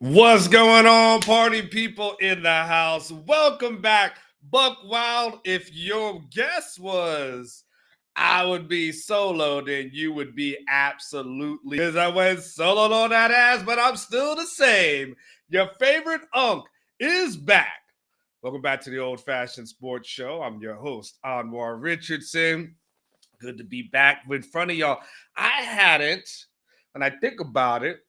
What's going on, party people in the house? Welcome back, Buck Wild. If your guess was I would be solo, then you would be absolutely, because I went solo on that ass, but I'm still the same. Your favorite unk is back. Welcome back to the Old Fashioned Sports Show. I'm your host, Anwar Richardson. Good to be back in front of y'all. I hadn't, when I think about it,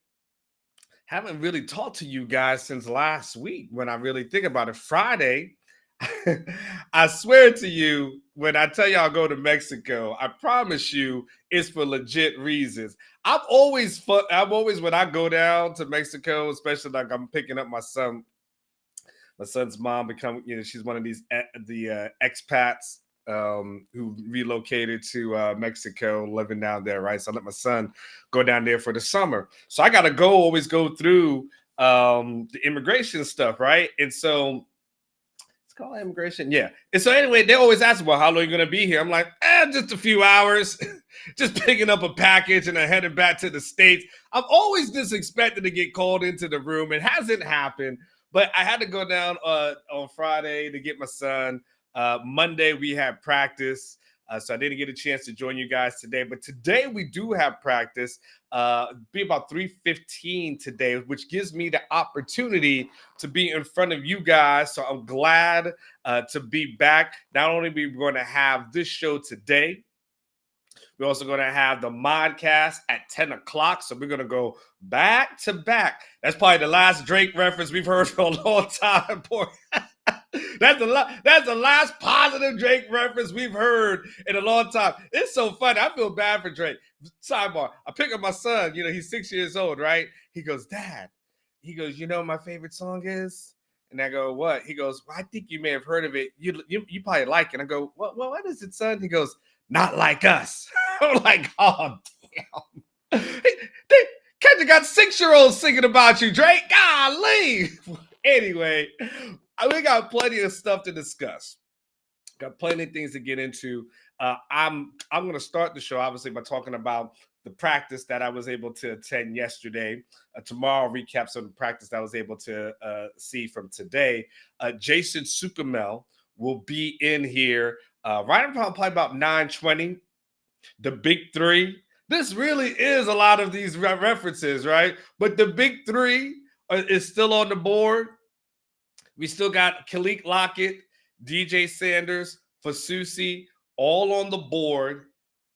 haven't really talked to you guys since last week when I really think about it. Friday, I swear to you, when I tell you I'll go to Mexico, I promise you it's for legit reasons. I'm always when I go down to Mexico, especially like I'm picking up my son. My son's mom she's one of the expats who relocated to Mexico, living down there, right? So I let my son go down there for the summer. So I got to always go through the immigration stuff, right? And so it's called immigration, yeah. And so anyway, they always ask, well, how long are you going to be here? I'm like, just a few hours, just picking up a package and then heading back to the States. I'm always just expected to get called into the room. It hasn't happened. But I had to go down on Friday to get my son. Monday, we had practice. So I didn't get a chance to join you guys today. But today, we do have practice. Be about 3:15 today, which gives me the opportunity to be in front of you guys. So I'm glad to be back. Not only are we going to have this show today, we're also going to have the modcast at 10 o'clock. So we're going to go back to back. That's probably the last Drake reference we've heard for a long time. That's the last positive Drake reference we've heard in a long time. It's so funny. I feel bad for Drake. Sidebar. I pick up my son. He's 6 years old, right? He goes, Dad. He goes, my favorite song is? And I go, what? He goes, well, I think you may have heard of it. You probably like it. I go, what is it, son? He goes, Not Like Us. I'm like, oh, damn. Kendra got 6-year-olds singing about you, Drake. Golly. Anyway, we got plenty of stuff to discuss. Got plenty of things to get into. I'm going to start the show, obviously, by talking about the practice that I was able to attend yesterday. Tomorrow, recap some of the practice that I was able to see from today. Jason Suchomel will be in here right around probably about 9:20. The big three. This really is a lot of these references, right? But the big three is still on the board. We still got Kaleb Lockett, DJ Sanders, Fasusi, all on the board.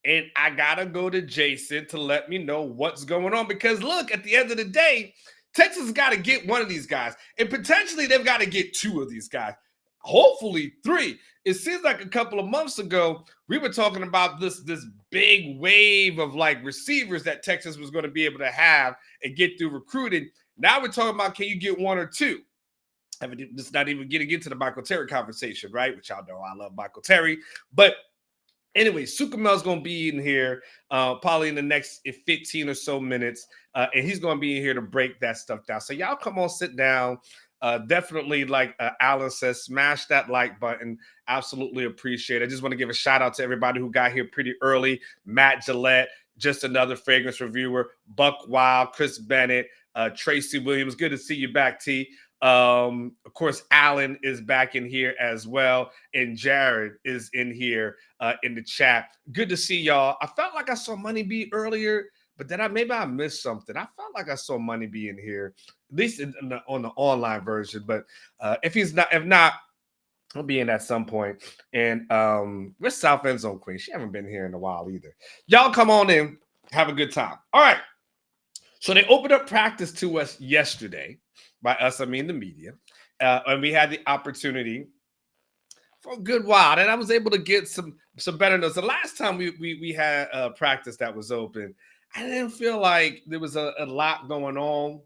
And I got to go to Jason to let me know what's going on. Because look, at the end of the day, Texas has got to get one of these guys. And potentially they've got to get two of these guys. Hopefully three. It seems like a couple of months ago, we were talking about this big wave of like receivers that Texas was going to be able to have and get through recruiting. Now we're talking about, can you get one or two? I mean, it's not even getting into the Michael Terry conversation, right? Which y'all know I love Michael Terry. But anyway, Suchomel's going to be in here probably in the next 15 or so minutes. And he's going to be in here to break that stuff down. So y'all come on, sit down. Definitely, like Alan says, smash that like button. Absolutely appreciate it. I just want to give a shout out to everybody who got here pretty early. Matt Gillette, just another fragrance reviewer. Buck Wild, Chris Bennett, Tracy Williams. Good to see you back, T. Of course, Alan is back in here as well. And Jared is in here in the chat. Good to see y'all. I felt like I saw Money B earlier, but then maybe I missed something. I felt like I saw Money B in here, at least on the online version. But if not, he'll be in at some point. And where's South End Zone Queen? She haven't been here in a while either. Y'all come on in, have a good time. All right. So they opened up practice to us yesterday. By us, I mean the media. And we had the opportunity for a good while. And I was able to get some better notes. The last time we had practice that was open, I didn't feel like there was a lot going on.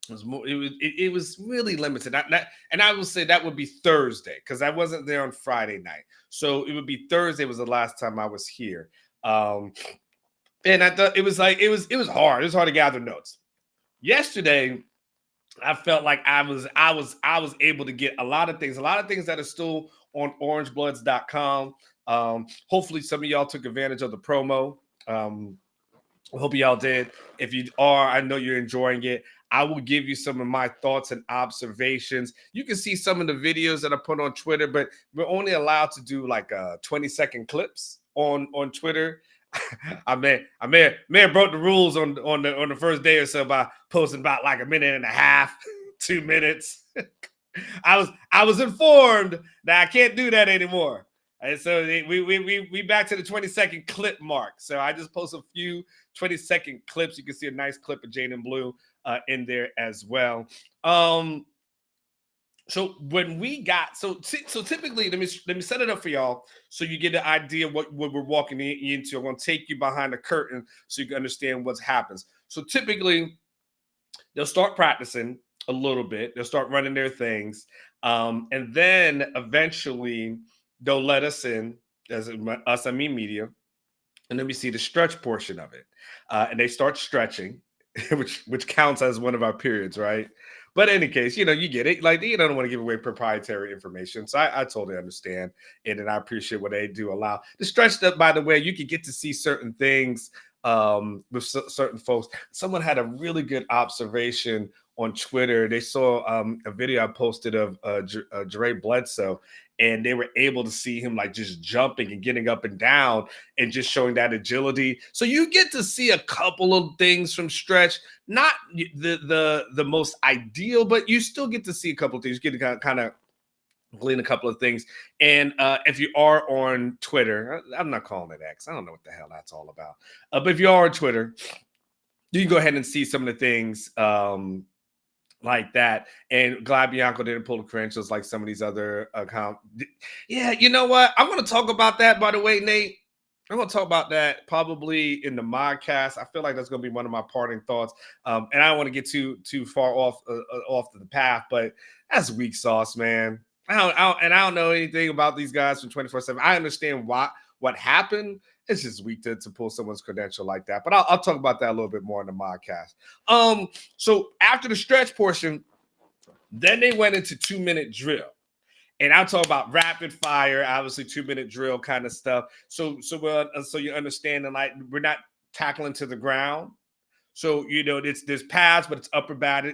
It was really limited. And I will say that would be Thursday because I wasn't there on Friday night. So it would be Thursday was the last time I was here. And I thought it was hard. It was hard to gather notes. Yesterday, I felt like I was able to get a lot of things that are still on orangebloods.com. Hopefully some of y'all took advantage of the promo. I hope y'all did. If you are, I know you're enjoying it. I will give you some of my thoughts and observations. You can see some of the videos that I put on Twitter, but we're only allowed to do like 20-second clips on Twitter. I may have broke the rules on the first day or so by posting about like a minute and a half, 2 minutes. I was informed that I can't do that anymore. And so we back to the 20-second clip mark. So I just post a few 20-second clips. You can see a nice clip of Jane and Blue in there as well. So when we got so typically, let me set it up for y'all so you get an idea what we're walking into. I'm going to take you behind the curtain so you can understand what happens. So typically, they'll start practicing a little bit. They'll start running their things, and then eventually they'll let us in, as us, I mean media, and then we see the stretch portion of it, and they start stretching, which counts as one of our periods, right? But in any case, you get it. Like, don't want to give away proprietary information. So I totally understand it. And I appreciate what they do allow. The stretch up, by the way, you can get to see certain things with certain folks. Someone had a really good observation on Twitter. They saw a video I posted of Jere Bledsoe, and they were able to see him like just jumping and getting up and down and just showing that agility. So you get to see a couple of things from stretch, not the most ideal, but you still get to see a couple of things. You get to kind of glean a couple of things. And if you are on Twitter, I'm not calling it X. I don't know what the hell that's all about. But if you are on Twitter, you can go ahead and see some of the things like that. And glad Bianco didn't pull the credentials like some of these other accounts. Yeah, you know what? I'm going to talk about that, by the way, Nate. I'm going to talk about that probably in the modcast. I feel like that's going to be one of my parting thoughts. And I don't want to get too far off the path, but that's weak sauce, man. I don't know anything about these guys from 24/7. I understand what happened. It's just weak to pull someone's credential like that. But I'll talk about that a little bit more in the modcast. So after the stretch portion, then they went into 2-minute drill. And I'll talk about rapid fire, obviously 2-minute drill kind of stuff. So you understand that, like, we're not tackling to the ground. So there's pads, but it's upper body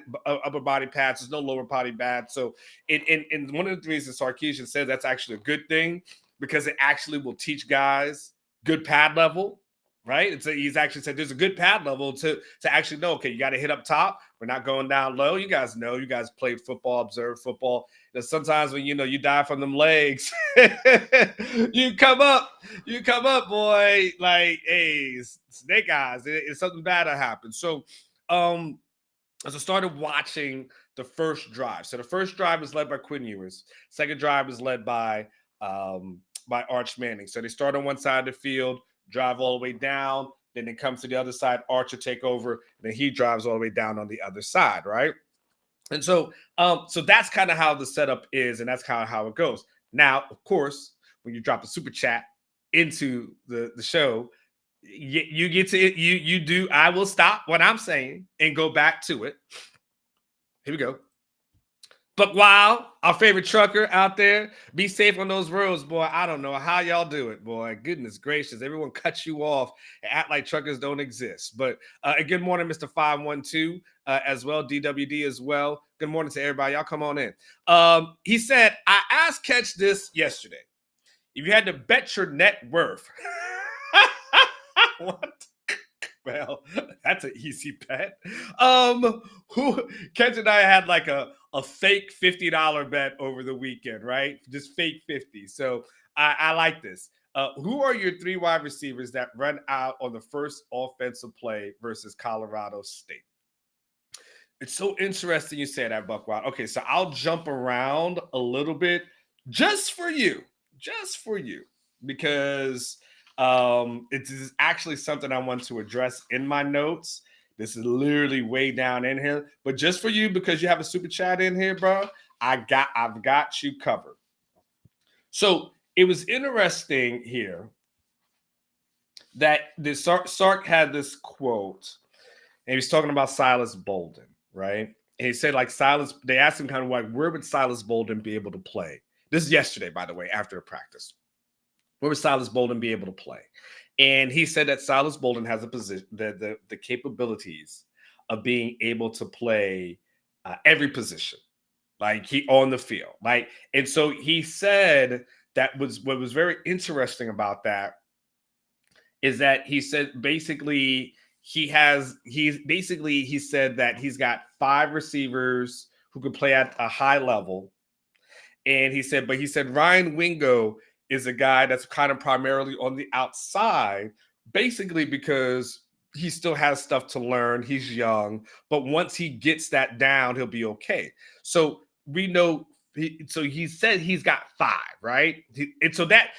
pads. There's no lower body pads. So and one of the reasons Sarkisian says that's actually a good thing, because it actually will teach guys good pad level, right? He's actually said there's a good pad level to actually know, okay, you got to hit up top. We're not going down low. You guys know, you guys played football, observed football. Sometimes when you die from them legs, you come up, boy. Like, hey, snake eyes. It's something bad to happen. So, as I started watching the first drive, so the first drive was led by Quinn Ewers. Second drive was led by Arch Manning. So they start on one side of the field, drive all the way down. Then it comes to the other side. Archer take over, and then he drives all the way down on the other side, right? And so that's kind of how the setup is, and that's kind of how it goes. Now, of course, when you drop a super chat into the show, you get to you do. I will stop what I'm saying and go back to it. Here we go. Buck Wild, our favorite trucker out there. Be safe on those roads, boy. I don't know how y'all do it, boy. Goodness gracious. Everyone cuts you off and act like truckers don't exist. But good morning, Mr. 512 as well. DWD as well. Good morning to everybody. Y'all come on in. He said, I asked Catch this yesterday. If you had to bet your net worth. What? Well, that's an easy bet. Catch and I had like a fake $50 bet over the weekend, right? Just fake 50. So I like this. Who are your 3 wide receivers that run out on the first offensive play versus Colorado State? It's so interesting you say that, Buckwild. Okay, so I'll jump around a little bit just for you, because it is actually something I want to address in my notes. This is literally way down in here, but just for you, because you have a super chat in here, bro, I've got you covered. So it was interesting here that this Sark had this quote, and he was talking about Silas Bolden, right? And he said, like, they asked him kind of like, where would Silas Bolden be able to play? This is yesterday, by the way, after practice. Where would Silas Bolden be able to play? And he said that Silas Bolden has a position, the capabilities of being able to play every position, like he on the field. Like, and so he said that was what was very interesting about that is that he said basically he said that he's got 5 receivers who can play at a high level. And he said Ryan Wingo is a guy that's kind of primarily on the outside, basically because he still has stuff to learn. He's young, but once he gets that down, he'll be okay. So we know. So he said he's got 5, right? And so that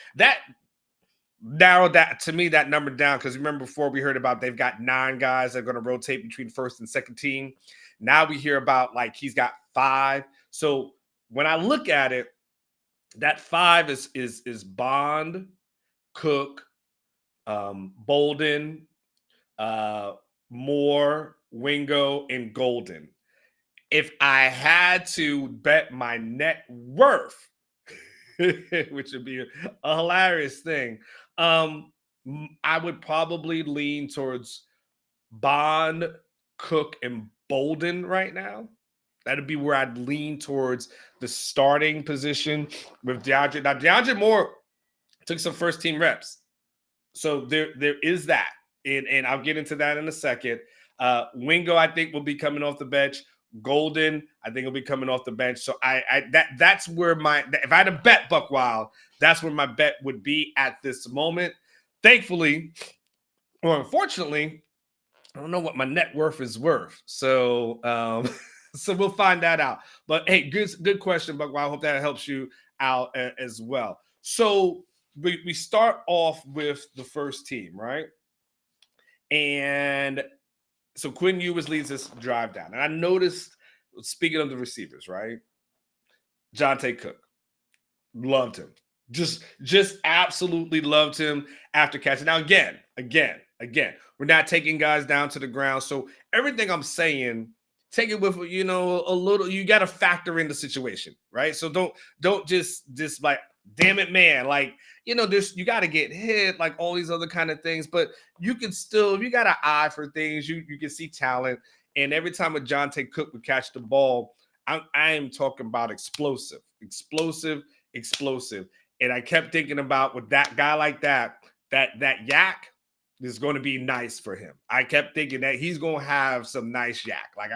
narrowed that to me that number down, because remember before we heard about they've got 9 guys that are going to rotate between first and second team. Now we hear about like he's got 5. So when I look at it, that 5 is Bond, Cook, Bolden, Moore, Wingo, and Golden. If I had to bet my net worth, which would be a hilarious thing, I would probably lean towards Bond, Cook, and Bolden right now. That'd be where I'd lean towards the starting position with DeAndre. Now, DeAndre Moore took some first team reps. So there is that. And I'll get into that in a second. Wingo, I think, will be coming off the bench. Golden, I think, will be coming off the bench. So that's where if I had to bet Buck Wild, that's where my bet would be at this moment. Thankfully, or unfortunately, I don't know what my net worth is worth. So so we'll find that out. But hey, good question, Buck Wild. I hope that helps you out as well. So we start off with the first team, right? And so Quinn Ewers leads this drive down. And I noticed, speaking of the receivers, right? Jonte Cook. Loved him. Just absolutely loved him after catching. Now, again, we're not taking guys down to the ground. So everything I'm saying, take it with, a little, you got to factor in the situation, right? So don't just like, damn it, man. Like, you got to get hit, like all these other kind of things, but you can still, if you got an eye for things, you can see talent. And every time a Jonte Cook would catch the ball, I am talking about explosive. And I kept thinking about with that guy like that yak is going to be nice for him. I kept thinking that he's going to have some nice yak. Like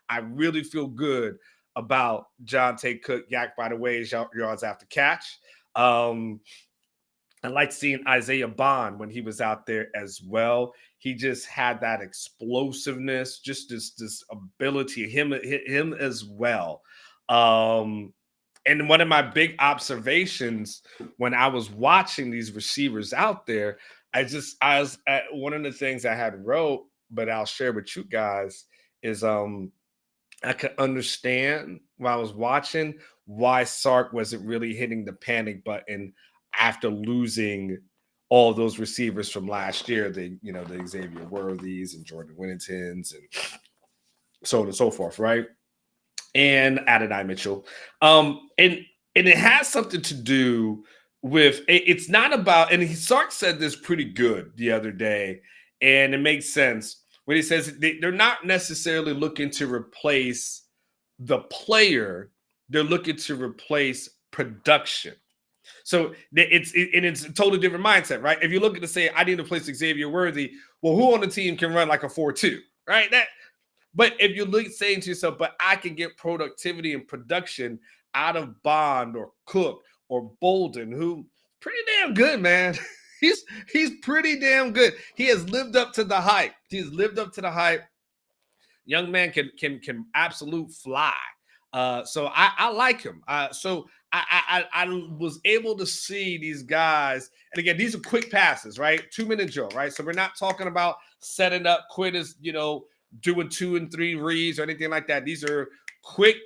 I really feel good about Jonte Cook. Yak, by the way, is yards after catch. I liked seeing Isaiah Bond when he was out there as well. He just had that explosiveness, just this ability, him as well. And one of my big observations when I was watching these receivers out there, one of the things I had wrote, but I'll share with you guys, is I could understand while I was watching why Sark wasn't really hitting the panic button after losing all those receivers from last year, the Xavier Worthies and Jordan Winningtons and so on and so forth, right? And Adonai Mitchell. And it has something to do with, it's not about, and Sark said this pretty good the other day, and it makes sense when he says they're not necessarily looking to replace the player, they're looking to replace production. So it's a totally different mindset, right? If you look at to say, I need to replace Xavier Worthy, well, who on the team can run like a 4.2, right? But if you look saying to yourself, but I can get productivity and production out of Bond or Cook or Bolden, who pretty damn good, man. He's pretty damn good. He has lived up to the hype. Young man can absolute fly. So I like him. So I was able to see these guys, and again, these are quick passes, right? 2-minute drill, right? So we're not talking about setting up quitters, doing 2 and 3 reads or anything like that. These are quick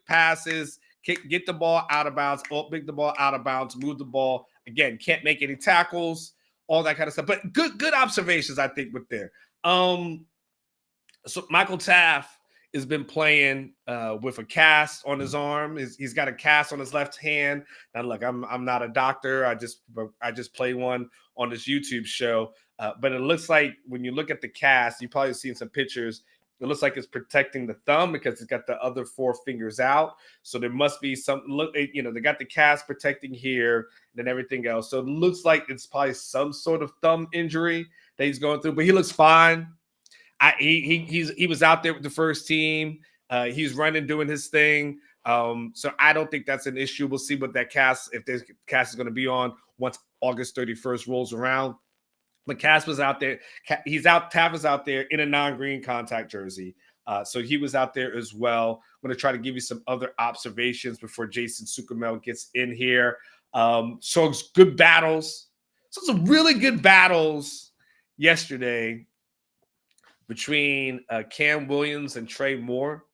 passes. Get the ball out of bounds, pick the ball out of bounds, move the ball. Again, can't make any tackles, all that kind of stuff. But good observations, I think, with there. So Michael Taft has been playing with a cast on his arm. He's got a cast on his left hand. Now, look, I'm not a doctor. I just play one on this YouTube show. But it looks like when you look at the cast, you've probably seen some pictures. It looks like it's protecting the thumb because it's got the other 4 fingers out. So there must be some look. They got the cast protecting here and then everything else. So it looks like it's probably some sort of thumb injury that he's going through, but he looks fine. He was out there with the first team. He's running, doing his thing. So I don't think that's an issue. We'll see what that cast, if this cast is going to be on once August 31st rolls around. But Cass was out there. Tav was out there in a non-green contact jersey. So he was out there as well. I'm going to try to give you some other observations before Jason Suchomel gets in here. So it's good battles. So some really good battles yesterday between Cam Williams and Trey Moore.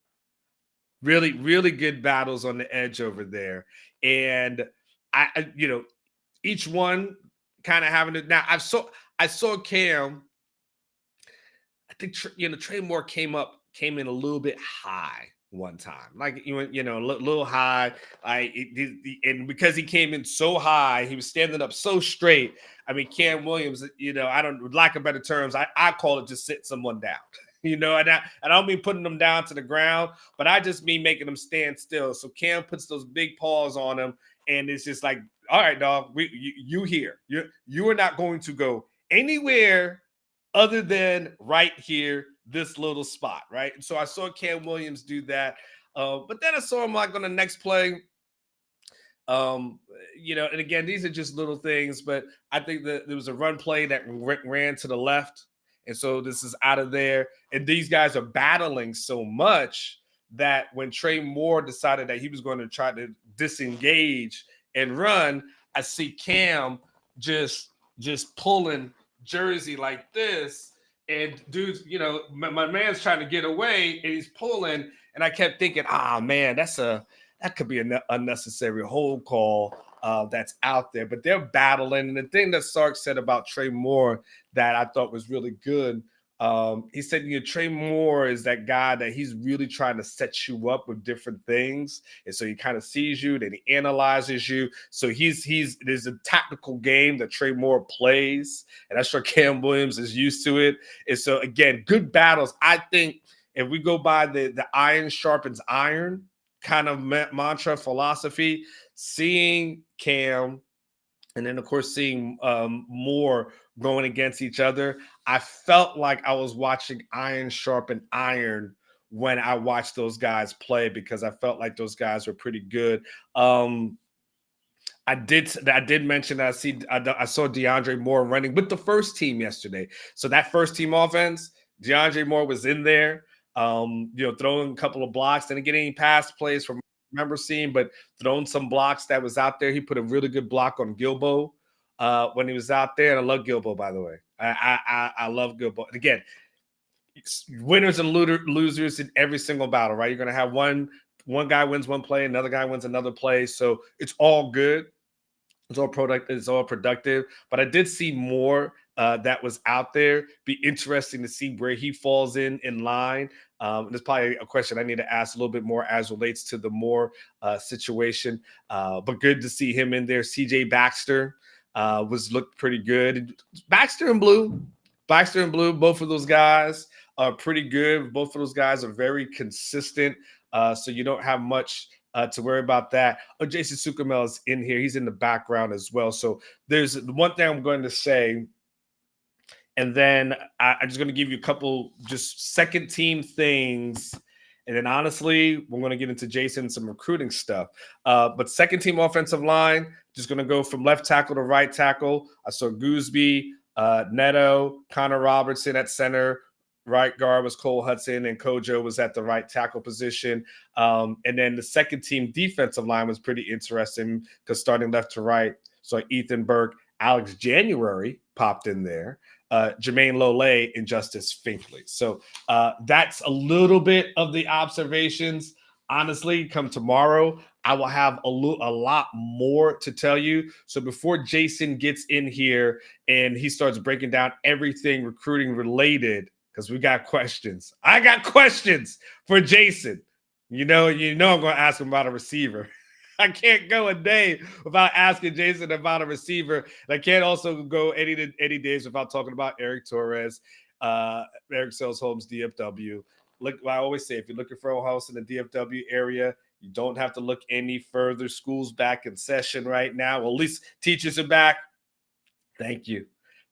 Really, really good battles on the edge over there. And each one kind of having it. Now I saw Cam. I think Trey Moore came in a little bit high one time, like a little high. And because he came in so high, he was standing up so straight. I mean, Cam Williams, I don't, lack of better terms, I call it just sit someone down. And I don't mean putting them down to the ground, but I just mean making them stand still. So Cam puts those big paws on him, and it's just like, all right, dog, you here. You are not going to go anywhere other than right here, this little spot, right? And so I saw Cam Williams do that. But then I saw him like on the next play. And again, these are just little things, but I think that there was a run play that ran to the left. And so this is out of there. And these guys are battling so much that when Trey Moore decided that he was going to try to disengage and run, I see Cam just pulling jersey like this. And dudes, my man's trying to get away and he's pulling. And I kept thinking, man, that could be an unnecessary hold call that's out there. But they're battling. And the thing that Sark said about Trey Moore that I thought was really good, he said, Trey Moore is that guy that he's really trying to set you up with different things. And so he kind of sees you, then he analyzes you. So there's a tactical game that Trey Moore plays. And I'm sure Cam Williams is used to it. And so, again, good battles. I think if we go by the iron sharpens iron kind of mantra philosophy, seeing Cam and then, of course, seeing Moore going against each other, I felt like I was watching iron sharpen iron when I watched those guys play because I felt like those guys were pretty good. I did mention that I saw DeAndre Moore running with the first team yesterday. So that first team offense, DeAndre Moore was in there, throwing a couple of blocks, didn't get any pass plays from remember seeing, but throwing some blocks that was out there. He put a really good block on Gilbo when he was out there. And I love Gilbo, by the way. I love Gilbo. And again, winners and losers in every single battle, right? You're going to have one guy wins one play, another guy wins another play. So it's all good. It's all productive. But I did see more that was out there. Be interesting to see where he falls in line. There's probably a question I need to ask a little bit more as relates to the Moore situation. But good to see him in there. CJ Baxter looked pretty good. Baxter and Blue, both of those guys are pretty good. Both of those guys are very consistent. So you don't have much to worry about that. Jason Suchomel is in here. He's in the background as well. So there's one thing I'm going to say. And then I'm just going to give you a couple just second team things. And then honestly, we're going to get into Jason some recruiting stuff. But second team offensive line, just going to go from left tackle to right tackle. I saw Gooseby, Neto, Connor Robertson at center. Right guard was Cole Hudson, and Kojo was at the right tackle position. And then the second team defensive line was pretty interesting because starting left to right, so Ethan Burke, Alex January popped in there, Jermaine Lole, and Justice Finkley. So that's a little bit of the observations. Honestly, come tomorrow, I will have a lot more to tell you. So before Jason gets in here and he starts breaking down everything recruiting related, because we got questions. I got questions for Jason. I'm going to ask him about a receiver. I can't go a day without asking Jason about a receiver. And I can't also go any days without talking about Eric Torres, Eric Sales Holmes, DFW. I always say, if you're looking for a house in the DFW area, you don't have to look any further. School's back in session right now. Well, at least teachers are back. Thank you.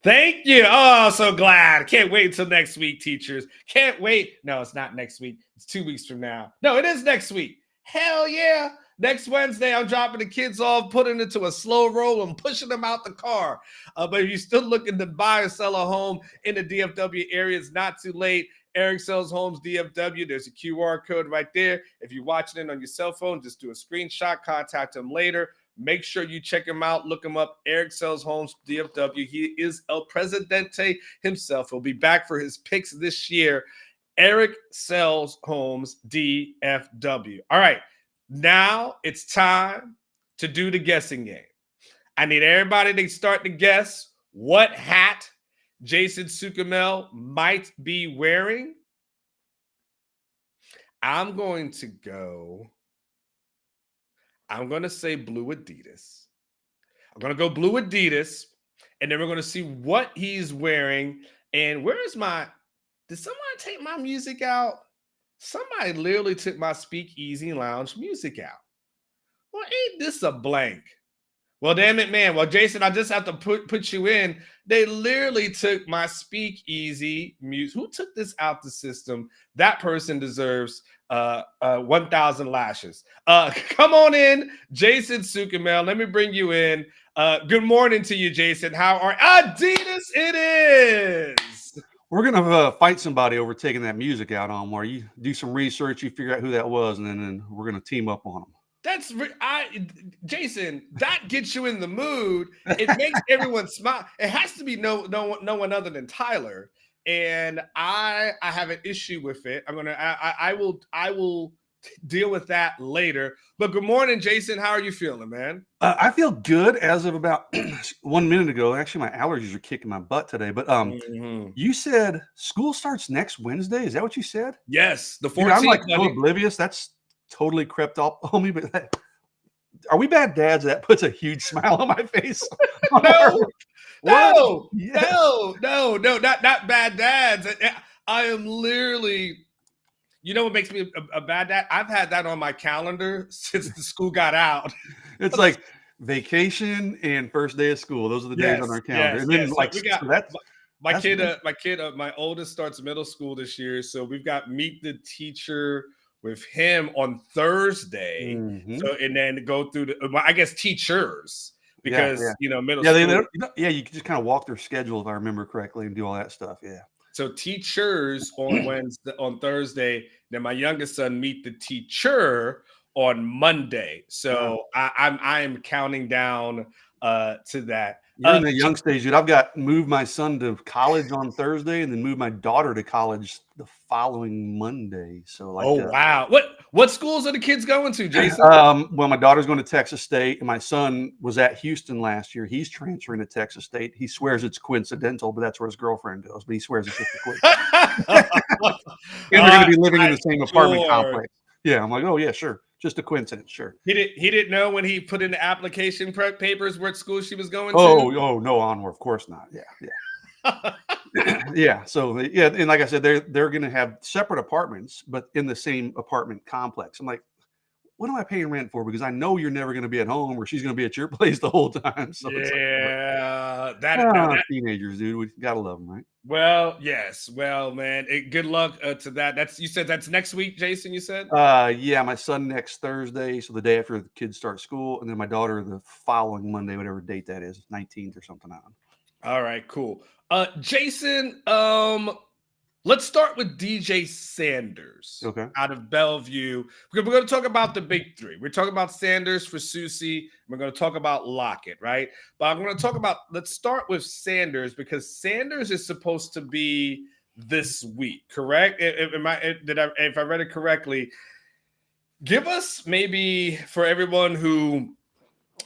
Thank you. Oh, so glad. Can't wait until next week, teachers. Can't wait. No, it's not next week. It's 2 weeks from now. No, it is next week. Hell yeah. Next Wednesday, I'm dropping the kids off, putting it to a slow roll and pushing them out the car. But if you're still looking to buy or sell a home in the DFW area, it's not too late. Eric Sells Homes DFW. There's a QR code right there. If you're watching it on your cell phone, just do a screenshot, contact him later. Make sure you check him out. Look him up. Eric Sells Homes DFW. He is El Presidente himself. He'll be back for his picks this year. Eric Sells Homes DFW. All right. Now it's time to do the guessing game. I need everybody to start to guess what hat Jason Suchomel might be wearing. I'm going to say blue Adidas. I'm going to go blue Adidas, and then we're going to see what he's wearing. And did somebody take my music out? Somebody literally took my Speakeasy Lounge music out. Well, ain't this a blank? Well, damn it, man. Well, Jason, I just have to put you in. They literally took my Speakeasy music. Who took this out the system? That person deserves 1,000 lashes. Come on in, Jason Suchomel. Let me bring you in. Good morning to you, Jason. How are Adidas? It is. We're gonna fight somebody over taking that music out on where you do some research, you figure out who that was, and then we're gonna team up on them. Jason, that gets you in the mood. It makes everyone smile. It has to be no one other than Tyler. And I have an issue with it. I will deal with that later. But good morning, Jason. How are you feeling, man? I feel good as of about 1 minute ago. Actually, my allergies are kicking my butt today. But you said school starts next Wednesday. Is that what you said? Yes, the 14th. Dude, I'm like so oblivious. That's totally crept up on me. But are we bad dads? That puts a huge smile on my face. No, not bad dads. I am literally, you know what makes me a bad dad? I've had that on my calendar since the school got out. It's like vacation and first day of school. Those are the days on our calendar. And then my oldest starts middle school this year. So we've got meet the teacher with him on Thursday. Mm-hmm. So, and then go through I guess teachers. Because middle school. You can just kind of walk their schedule if I remember correctly and do all that stuff. Yeah. So teachers on Thursday. Then my youngest son meet the teacher on Monday. So I am counting down to that. You're in the young stage, dude. I've got moved my son to college on Thursday and then moved my daughter to college the following Monday. So wow. What schools are the kids going to, Jason? Well, my daughter's going to Texas State, and my son was at Houston last year. He's transferring to Texas State. He swears it's coincidental, but that's where his girlfriend goes. But he swears it's just a coincidence. And they're going to be living in the same apartment complex. Yeah, I'm like, oh yeah, sure. Just a coincidence, sure. He didn't know when he put in the application papers what school she was going to? Oh, no, Onward, of course not. Yeah. Yeah. So and like I said, they're going to have separate apartments, but in the same apartment complex. I'm like, what am I paying rent for? Because I know you're never going to be at home, or she's going to be at your place the whole time. So teenagers, dude, we gotta love them, right? Well, yes. Well, man, good luck to that. You said that's next week, Jason. You said? Yeah, my son next Thursday, so the day after the kids start school, and then my daughter the following Monday, whatever date that is, 19th or something on. All right, cool. Jason, let's start with DJ Sanders out of Bellevue. We're going to talk about the big three. We're talking about Sanders, Fasusi. We're going to talk about Lockett, right? But I'm going to let's start with Sanders because Sanders is supposed to be this week, correct? If I read it correctly, give us maybe for everyone who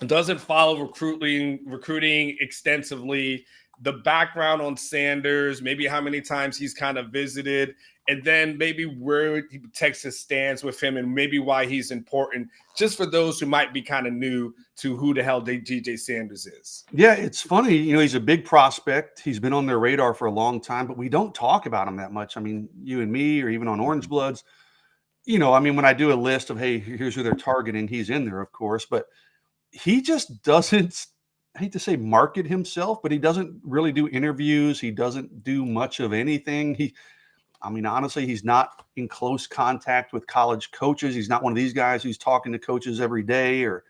doesn't follow recruiting extensively, the background on Sanders, maybe how many times he's kind of visited, and then maybe where Texas stands with him and maybe why he's important, just for those who might be kind of new to who the hell DJ Sanders is. Yeah, it's funny. He's a big prospect. He's been on their radar for a long time, but we don't talk about him that much. I mean, you and me, or even on Orange Bloods, when I do a list of, hey, here's who they're targeting, he's in there, of course, but he just doesn't, I hate to say market himself, but he doesn't really do interviews. He doesn't do much of anything. Honestly, he's not in close contact with college coaches. He's not one of these guys who's talking to coaches every day, or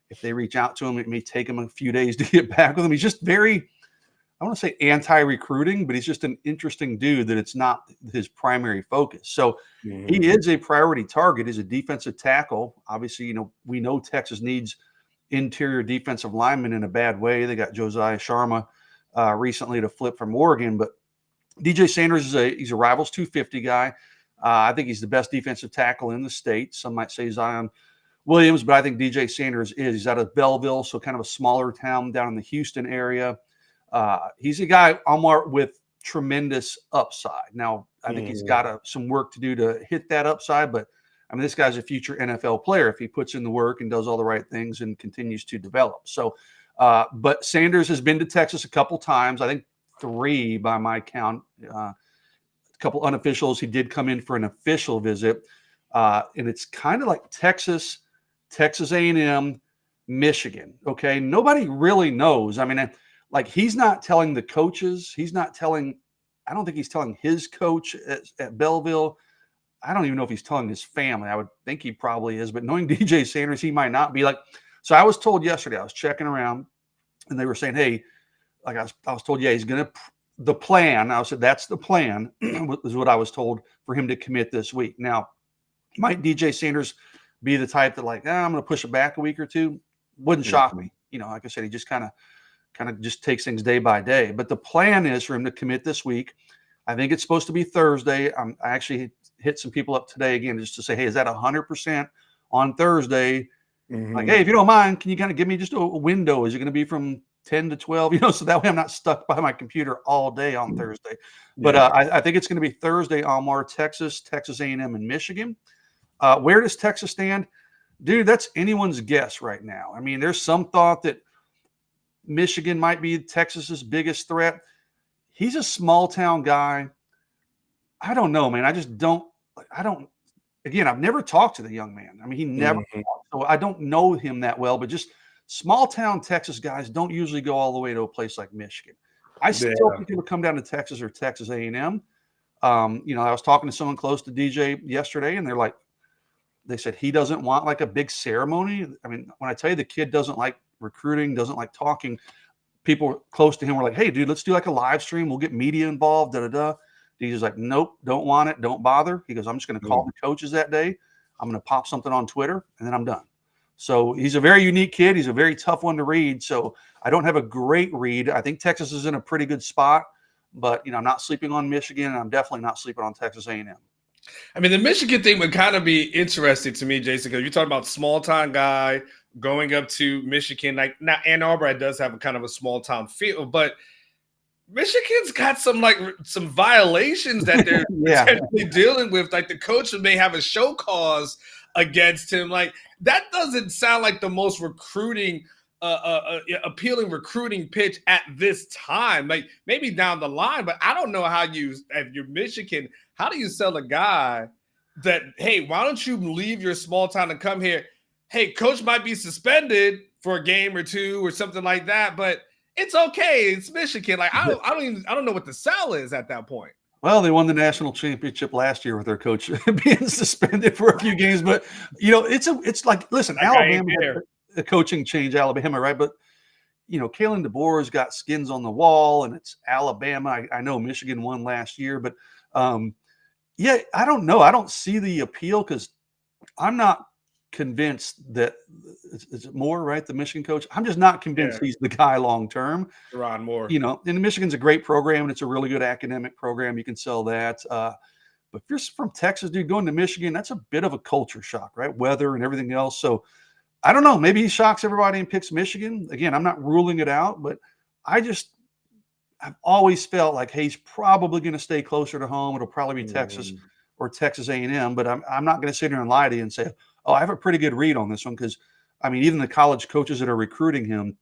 if they reach out to him, it may take him a few days to get back with them. He's just very, I want to say anti-recruiting, but he's just an interesting dude that it's not his primary focus. So he is a priority target. He's a defensive tackle. Obviously, we know Texas needs interior defensive linemen in a bad way. They got Josiah Sharma recently to flip from Oregon, but DJ Sanders he's a Rivals 250 guy. I think he's the best defensive tackle in the state. Some might say Zion Williams, but I think DJ Sanders is. He's out of Belleville, so kind of a smaller town down in the Houston area. He's a guy, Omar, with tremendous upside. Now, I think he's got some work to do to hit that upside, but this guy's a future NFL player if he puts in the work and does all the right things and continues to develop. So, but Sanders has been to Texas a couple times. I think 3 by my count. A couple unofficials. He did come in for an official visit, and it's kind of like Texas A&M, Michigan. Okay, nobody really knows. He's not telling the coaches. He's not telling. I don't think he's telling his coach at Belleville. I don't even know if he's telling his family. I would think he probably is, but knowing DJ Sanders, he might not be. So I was told yesterday, I was checking around, and they were saying, hey, I was told, yeah, he's going to, the plan, I said, that's the plan, is what I was told, for him to commit this week. Now, might DJ Sanders be the type that I'm going to push it back a week or two? Wouldn't shock me. Like I said, he just kind of just takes things day by day. But the plan is for him to commit this week. I think it's supposed to be Thursday. I actually hit some people up today again just to say, hey, is that 100% on Thursday? Hey, if you don't mind, can you kind of give me just a window? Is it going to be from 10 to 12? So that way I'm not stuck by my computer all day on Thursday. But I think it's going to be Thursday, Omar, Texas A&M, and Michigan. Where does Texas stand? Dude, that's anyone's guess right now. There's some thought that Michigan might be Texas's biggest threat. He's a small town guy. I don't know, man. Again, I've never talked to the young man. He never talked, so I don't know him that well, but just small town Texas guys don't usually go all the way to a place like Michigan. I still think people come down to Texas or Texas A&M. I was talking to someone close to DJ yesterday, and they said he doesn't want a big ceremony. When I tell you the kid doesn't like recruiting, doesn't like talking, people close to him were like, hey, dude, let's do a live stream. We'll get media involved, da-da-da. DJ's like, nope, don't want it. Don't bother. He goes, I'm just going to call the coaches that day. I'm going to pop something on Twitter, and then I'm done. So he's a very unique kid. He's a very tough one to read. So I don't have a great read. I think Texas is in a pretty good spot, but I'm not sleeping on Michigan, and I'm definitely not sleeping on Texas A&M. The Michigan thing would kind of be interesting to me, Jason, because you're talking about small town guy going up to Michigan. Now Ann Arbor does have a kind of a small town feel, but Michigan's got some violations that they're potentially dealing with. The coach may have a show cause against him. That doesn't sound like the most appealing recruiting pitch at this time. Maybe down the line, but I don't know if you're Michigan, how do you sell a guy that, hey, why don't you leave your small town and come here? Hey, coach might be suspended for a game or two or something like that, but it's okay. It's Michigan. I don't know what the sell is at that point. Well, they won the national championship last year with their coach being suspended for a few games, but listen, Alabama had a coaching change, Alabama, right? But Kalen DeBoer's got skins on the wall, and it's Alabama. I know Michigan won last year, but I don't know. I don't see the appeal because I'm not convinced that is it Moore, right? The Michigan coach. I'm just not convinced he's the guy long term. Ron Moore. And Michigan's a great program, and it's a really good academic program. You can sell that. But if you're from Texas, dude, going to Michigan, that's a bit of a culture shock, right? Weather and everything else. So I don't know. Maybe he shocks everybody and picks Michigan. Again, I'm not ruling it out, but I I've always felt like, hey, he's probably going to stay closer to home. It'll probably be Texas or Texas A&M, but I'm not going to sit here and lie to you and say, oh, I have a pretty good read on this one, because, I mean, even the college coaches that are recruiting him,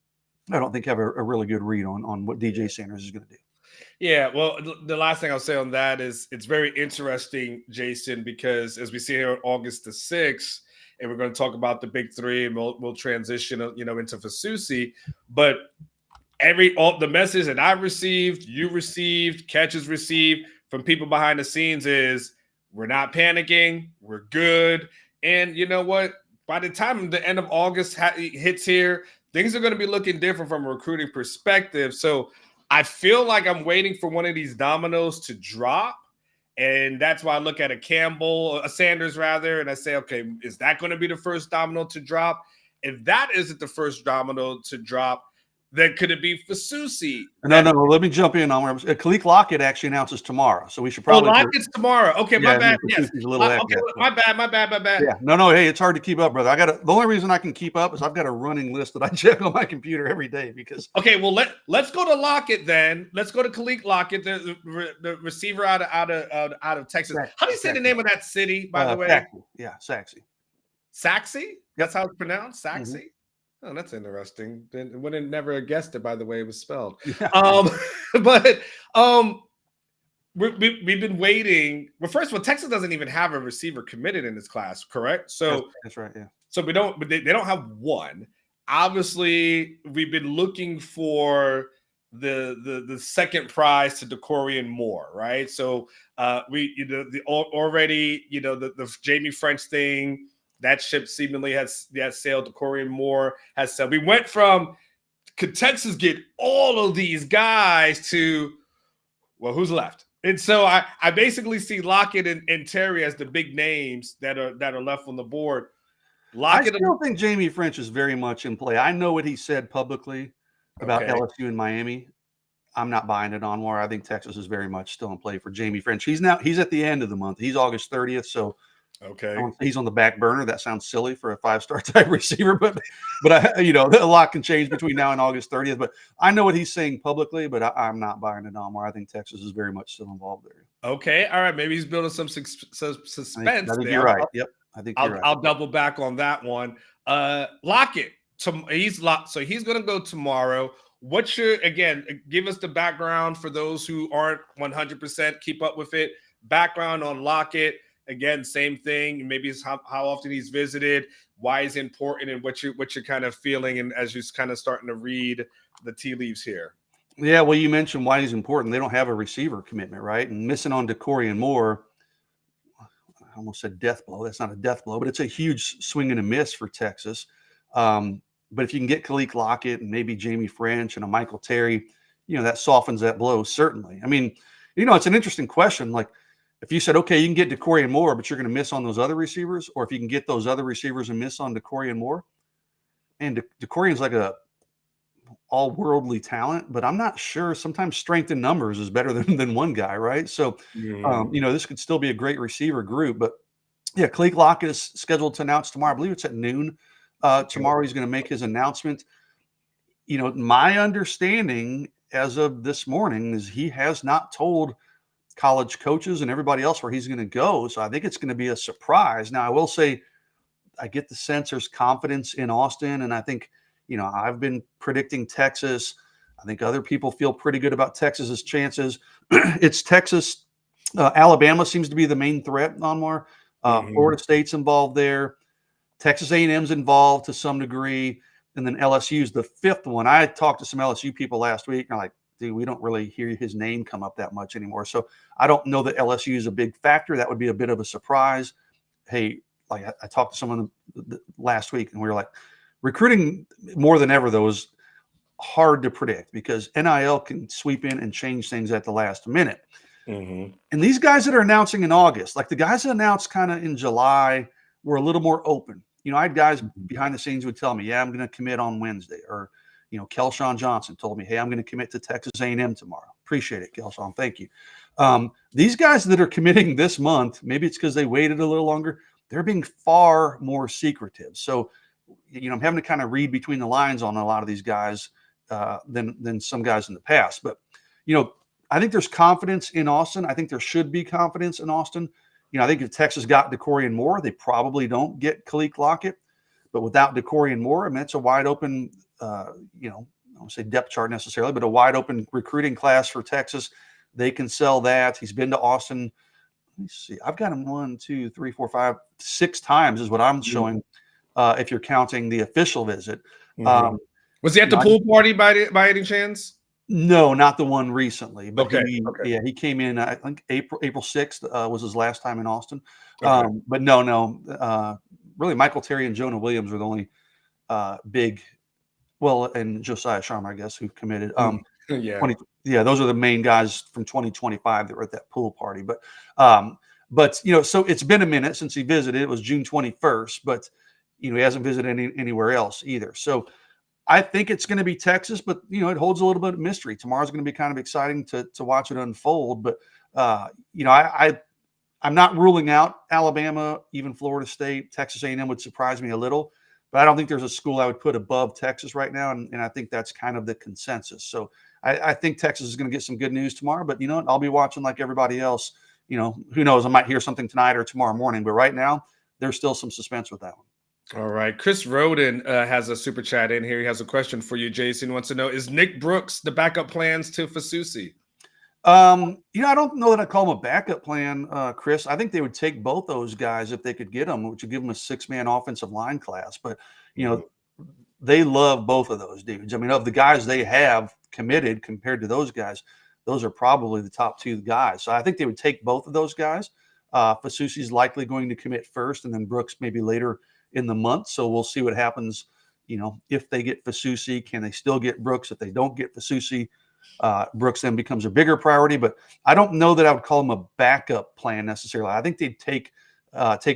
I don't think have a really good read on what DJ Sanders is going to do. Yeah, well, the last thing I'll say on that is it's very interesting, Jason, because as we see here on August the 6th, and we're going to talk about the big three, and we'll transition, into Fasusi, but all the message that I received, you received, Catches received from people behind the scenes is we're not panicking, we're good, and you know what? By the time the end of August hits here, things are going to be looking different from a recruiting perspective. So I feel like I'm waiting for one of these dominoes to drop. And that's why I look at a Sanders rather, and I say, okay, is that going to be the first domino to drop? If that isn't the first domino to drop, then could it be Fasusi? No. Let me jump in on where Kaleb Lockett actually announces tomorrow, so we should probably. Lockett's tomorrow. Okay, my bad. Yes. Okay, my bad. Yeah, no. Hey, it's hard to keep up, brother. The only reason I can keep up is I've got a running list that I check on my computer every day because. Okay, well let's go to Lockett then. Let's go to Kaleb Lockett, the receiver out of Texas. How do you say the name of that city, by the way? Saxy. Yeah, Saxy. Saxy? That's how it's pronounced. Saxy. Mm-hmm. Oh, that's interesting. Would have never guessed it by the way it was spelled. Yeah. But we've been waiting. Well, first of all, Texas doesn't even have a receiver committed in this class, correct? So that's right. Yeah. So they don't have one. Obviously, we've been looking for the second prize to DeCorian Moore, right? So the Jamie French thing. That ship seemingly has sailed. DeCorian Moore has sailed. We went from, could Texas get all of these guys to, well, who's left? And so I basically see Lockett and Terry as the big names that are left on the board. Lockett, I still think Jamie French is very much in play. I know what he said publicly about LSU and Miami. I'm not buying it on more. I think Texas is very much still in play for Jamie French. He's at the end of the month. He's August 30th, so. Okay. He's on the back burner. That sounds silly for a 5-star type receiver, but a lot can change between now and August 30th. But I know what he's saying publicly, but I'm not buying it on more. I think Texas is very much still involved there. Okay. All right. Maybe he's building some suspense. I think you're right. Yep. I think you're right. I'll double back on that one. Lockett. So he's going to go tomorrow. Give us the background for those who aren't 100% keep up with it. Background on Lockett. Again, same thing. Maybe it's how often he's visited, why he's important, and what you're kind of feeling, and as you're kind of starting to read the tea leaves here. Yeah, well, you mentioned why he's important. They don't have a receiver commitment, right? And missing on DeCorian Moore, I almost said death blow. That's not a death blow, but it's a huge swing and a miss for Texas. But if you can get Kaleb Lockett and maybe Jamie French and a Michael Terry, that softens that blow, certainly. I mean, it's an interesting question. Like, if you said, okay, you can get DeCorian Moore, but you're going to miss on those other receivers, or if you can get those other receivers and miss on DeCorian Moore, and DeCorian's like a all-worldly talent, but I'm not sure. Sometimes strength in numbers is better than one guy, right? So, this could still be a great receiver group. But, yeah, Kaleb Lockett is scheduled to announce tomorrow. I believe it's at noon. Tomorrow he's going to make his announcement. My understanding as of this morning is he has not told college coaches and everybody else where he's going to go. So I think it's going to be a surprise. Now, I will say I get the sense there's confidence in Austin, and I think, I've been predicting Texas. I think other people feel pretty good about Texas's chances. It's Texas. Alabama seems to be the main threat on more. Florida State's involved there. Texas A&M's involved to some degree. And then LSU's the fifth one. I talked to some LSU people last week, and I'm like, dude, we don't really hear his name come up that much anymore. So I don't know that LSU is a big factor. That would be a bit of a surprise. Hey, like I talked to someone last week, and we were like, recruiting more than ever, though, is hard to predict because NIL can sweep in and change things at the last minute. And these guys that are announcing in August, like the guys that announced kind of in July, were a little more open. I had guys behind the scenes would tell me, yeah, I'm going to commit on Wednesday, or Kelshawn Johnson told me, hey, I'm going to commit to Texas A&M tomorrow. Appreciate it, Kelshawn. Thank you. These guys that are committing this month, maybe it's because they waited a little longer, they're being far more secretive. So, I'm having to kind of read between the lines on a lot of these guys than some guys in the past. But, I think there's confidence in Austin. I think there should be confidence in Austin. I think if Texas got DeCorian Moore, they probably don't get Kaleb Lockett. But without DeCorian Moore, I mean, it's a wide open, I don't say depth chart necessarily, but a wide open recruiting class for Texas. They can sell that. He's been to Austin. Let me see. I've got him 1, 2, 3, 4, 5, 6 times is what I'm showing. If you're counting the official visit. Was he at the pool party by any chance? No, not the one recently, but he came in. I think April 6th was his last time in Austin. But no, really, Michael Terry and Jonah Williams are the only big. Well, and Josiah Sharma, I guess, who committed. Those are the main guys from 2025 that were at that pool party. But so it's been a minute since he visited. It was June 21st, but he hasn't visited anywhere else either. So I think it's going to be Texas, but it holds a little bit of mystery. Tomorrow's going to be kind of exciting to watch it unfold. But I'm not ruling out Alabama, even Florida State. Texas A&M would surprise me a little, but I don't think there's a school I would put above Texas right now, and I think that's kind of the consensus. So I think Texas is going to get some good news tomorrow. But I'll be watching like everybody else. Who knows? I might hear something tonight or tomorrow morning. But right now, there's still some suspense with that one. All right. Chris Roden has a super chat in here. He has a question for you, Jason. He wants to know, is Nick Brooks the backup plans to Fasusi? I don't know that I call him a backup plan, Chris. I think they would take both those guys if they could get them, which would give them a 6-man offensive line class. But, they love both of those dudes. I mean, of the guys they have committed compared to those guys, those are probably the top 2 guys. So I think they would take both of those guys. Fasusi's likely going to commit first, and then Brooks maybe later in the month. So we'll see what happens. If they get Fasusi, can they still get Brooks? If they don't get Fasusi, Brooks then becomes a bigger priority. But I don't know that I would call him a backup plan necessarily. I think they'd take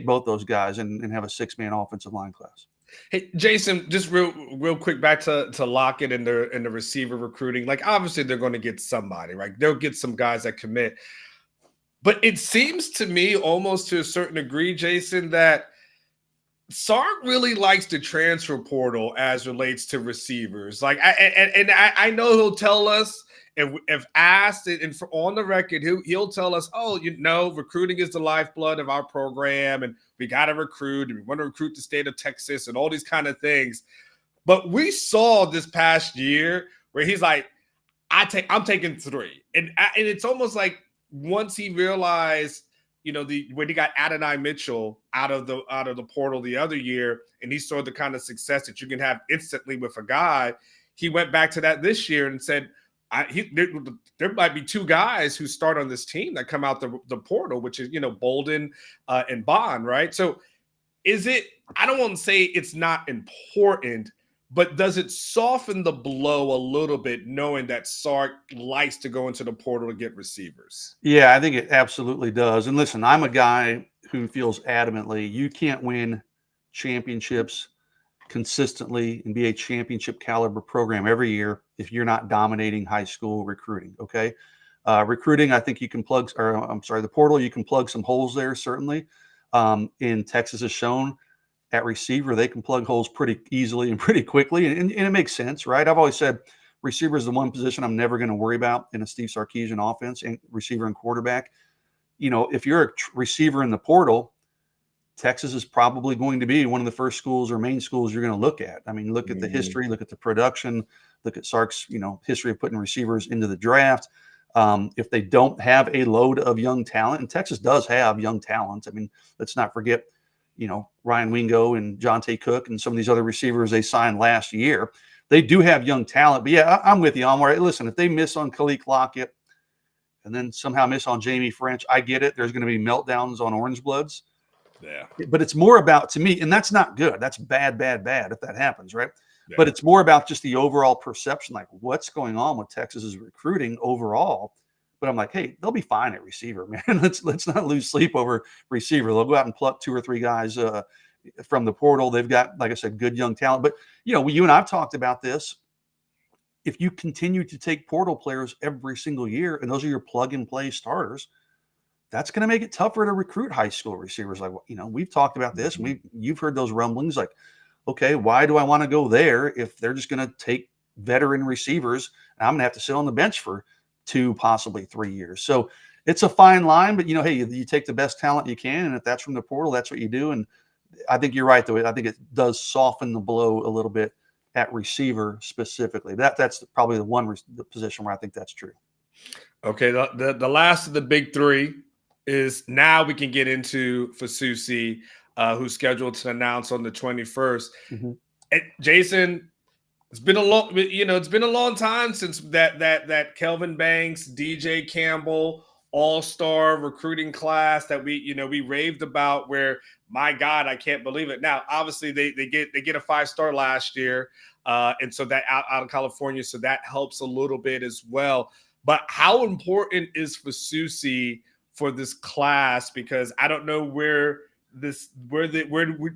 both those guys and have a 6-man offensive line class. Hey, Jason, just real quick back to Lockett and the receiver recruiting. Like, obviously they're going to get somebody, right? They'll get some guys that commit. But it seems to me almost to a certain degree, Jason, that Sark really likes the transfer portal as relates to receivers. Like, I know he'll tell us if asked and on the record, he'll tell us, recruiting is the lifeblood of our program, and we got to recruit, and we want to recruit the state of Texas, and all these kind of things. But we saw this past year where he's like, I'm taking 3, and it's almost like once he realized, when he got Adonai Mitchell out of the portal the other year, and he saw the kind of success that you can have instantly with a guy, he went back to that this year and said, there might be 2 guys who start on this team that come out the portal, which is, Bolden and Bond, right? So is it, I don't want to say it's not important, but does it soften the blow a little bit knowing that Sark likes to go into the portal to get receivers? Yeah, I think it absolutely does. And listen, I'm a guy who feels adamantly you can't win championships consistently and be a championship caliber program every year if you're not dominating high school recruiting. Okay. Recruiting, I think you can the portal, you can plug some holes there, certainly. In Texas has shown at receiver, they can plug holes pretty easily and pretty quickly. And it makes sense, right? I've always said receiver is the one position I'm never going to worry about in a Steve Sarkisian offense, and receiver and quarterback. If you're a receiver in the portal, Texas is probably going to be one of the first schools or main schools you're going to look at. I mean, look at the history, look at the production, look at Sark's, history of putting receivers into the draft. If they don't have a load of young talent, and Texas does have young talent. I mean, let's not forget, Ryan Wingo and Jonte Cook and some of these other receivers they signed last year. They do have young talent. But yeah, I'm with you, Anwar. Listen, if they miss on Kaleb Lockett and then somehow miss on Jamie French, I get it. There's going to be meltdowns on Orange Bloods. Yeah. But it's more about, to me, and that's not good. That's bad if that happens, right? Yeah. But it's more about just the overall perception, like what's going on with Texas's recruiting overall. But I'm like, hey, they'll be fine at receiver, man. Let's not lose sleep over receiver. They'll go out and pluck 2 or 3 guys from the portal. They've got, like I said, good young talent. But, you and I've talked about this. If you continue to take portal players every single year, and those are your plug-and-play starters, that's going to make it tougher to recruit high school receivers. Like, we've talked about this. And you've heard those rumblings. Like, okay, why do I want to go there if they're just going to take veteran receivers and I'm going to have to sit on the bench for 2, possibly 3 years. So it's a fine line, but hey, you take the best talent you can, and if that's from the portal, that's what you do. And I think you're right, though. I think it does soften the blow a little bit at receiver specifically. That's probably the position where I think that's true. Okay, the last of the big three is now we can get into Fasusi, who's scheduled to announce on the 21st. Jason, it's been a long time since that Kelvin Banks, DJ Campbell all-star recruiting class that we raved about, where, my God, I can't believe it. Now, obviously they get a 5-star last year, and so that out of California, so that helps a little bit as well. But how important is Fasusi for this class? Because I don't know